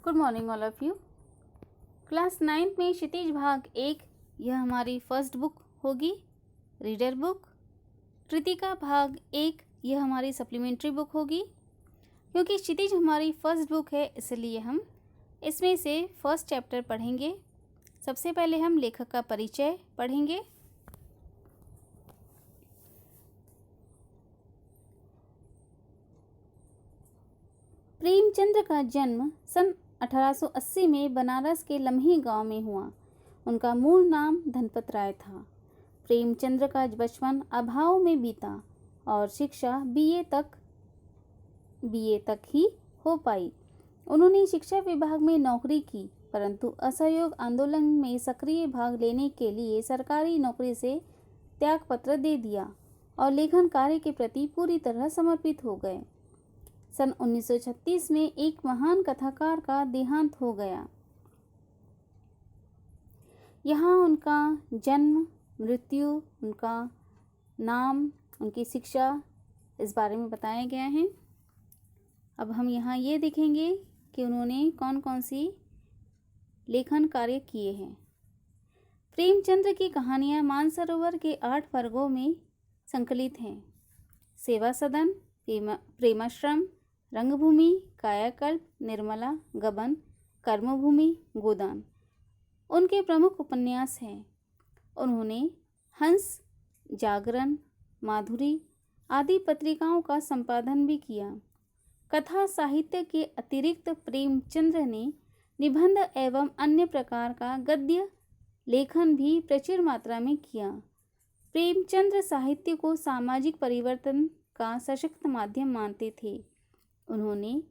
Good morning all of you. Class 9 में क्षितिज भाग 1 यह हमारी फर्स्ट बुक होगी, रीडर बुक। कृतिका भाग 1 यह हमारी सप्लीमेंट्री बुक होगी। क्योंकि क्षितिज हमारी फर्स्ट बुक है इसलिए हम इसमें से फर्स्ट चैप्टर पढ़ेंगे। सबसे पहले हम लेखक का परिचय पढ़ेंगे। प्रेमचंद्र का जन्म सन 1880 में बनारस के लम्ही गांव में हुआ। उनका मूल नाम धनपत राय था। प्रेमचंद्र का बचपन अभाव में बीता और शिक्षा बीए तक ही हो पाई। उन्होंने शिक्षा विभाग में नौकरी की, परंतु असहयोग आंदोलन में सक्रिय भाग लेने के लिए सरकारी नौकरी से त्यागपत्र दे दिया और लेखन कार्य के प्रति पूरी तरह समर्पित हो गए। सन 1936 में एक महान कथाकार का देहांत हो गया। यहाँ उनका जन्म, मृत्यु, उनका नाम, उनकी शिक्षा इस बारे में बताया गया है। अब हम यहाँ ये देखेंगे कि उन्होंने कौन कौन सी लेखन कार्य किए हैं। प्रेमचंद्र की कहानियाँ मानसरोवर के 8 वर्गों में संकलित हैं। सेवा सदन, प्रेमाश्रम, रंगभूमि, कायाकल्प, निर्मला, गबन, कर्मभूमि, गोदान उनके प्रमुख उपन्यास हैं। उन्होंने हंस, जागरण, माधुरी आदि पत्रिकाओं का संपादन भी किया। कथा साहित्य के अतिरिक्त प्रेमचंद्र ने निबंध एवं अन्य प्रकार का गद्य लेखन भी प्रचुर मात्रा में किया। प्रेमचंद्र साहित्य को सामाजिक परिवर्तन का सशक्त माध्यम मानते थे। उन्होंने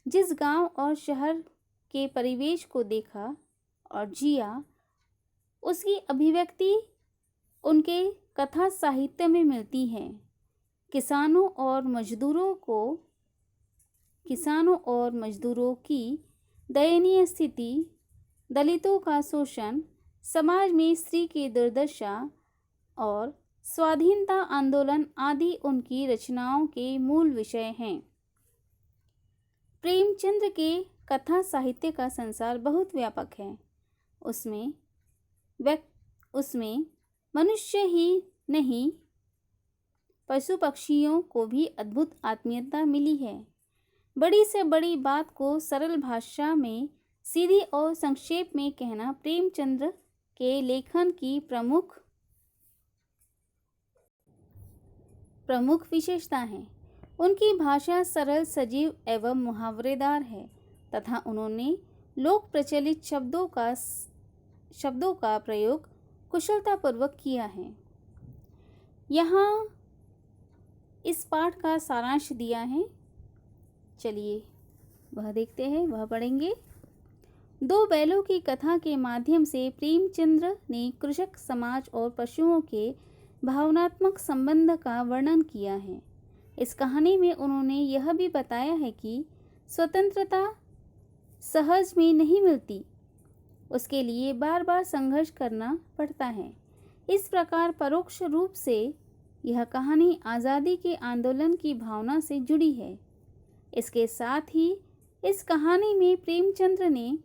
जिस गांव और शहर के परिवेश को देखा और जिया, उसकी अभिव्यक्ति उनके कथा साहित्य में मिलती है। किसानों और मजदूरों की दयनीय स्थिति, दलितों का शोषण, समाज में स्त्री की दुर्दशा और स्वाधीनता आंदोलन आदि उनकी रचनाओं के मूल विषय हैं। प्रेमचंद्र के कथा साहित्य का संसार बहुत व्यापक है। उसमें मनुष्य ही नहीं, पशु पक्षियों को भी अद्भुत आत्मीयता मिली है। बड़ी से बड़ी बात को सरल भाषा में सीधी और संक्षेप में कहना प्रेमचंद्र के लेखन की प्रमुख विशेषता है। उनकी भाषा सरल, सजीव एवं मुहावरेदार है तथा उन्होंने लोक प्रचलित शब्दों का प्रयोग कुशलतापूर्वक किया है। यहाँ इस पाठ का सारांश दिया है, चलिए वह देखते हैं, वह पढ़ेंगे। 2 बैलों की कथा के माध्यम से प्रेमचंद्र ने कृषक समाज और पशुओं के भावनात्मक संबंध का वर्णन किया है। इस कहानी में उन्होंने यह भी बताया है कि स्वतंत्रता सहज में नहीं मिलती, उसके लिए बार बार संघर्ष करना पड़ता है। इस प्रकार परोक्ष रूप से यह कहानी आज़ादी के आंदोलन की भावना से जुड़ी है। इसके साथ ही इस कहानी में प्रेमचंद्र ने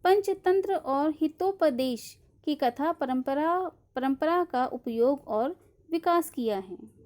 पंचतंत्र और हितोपदेश की कथा परंपरा का उपयोग और विकास किया है।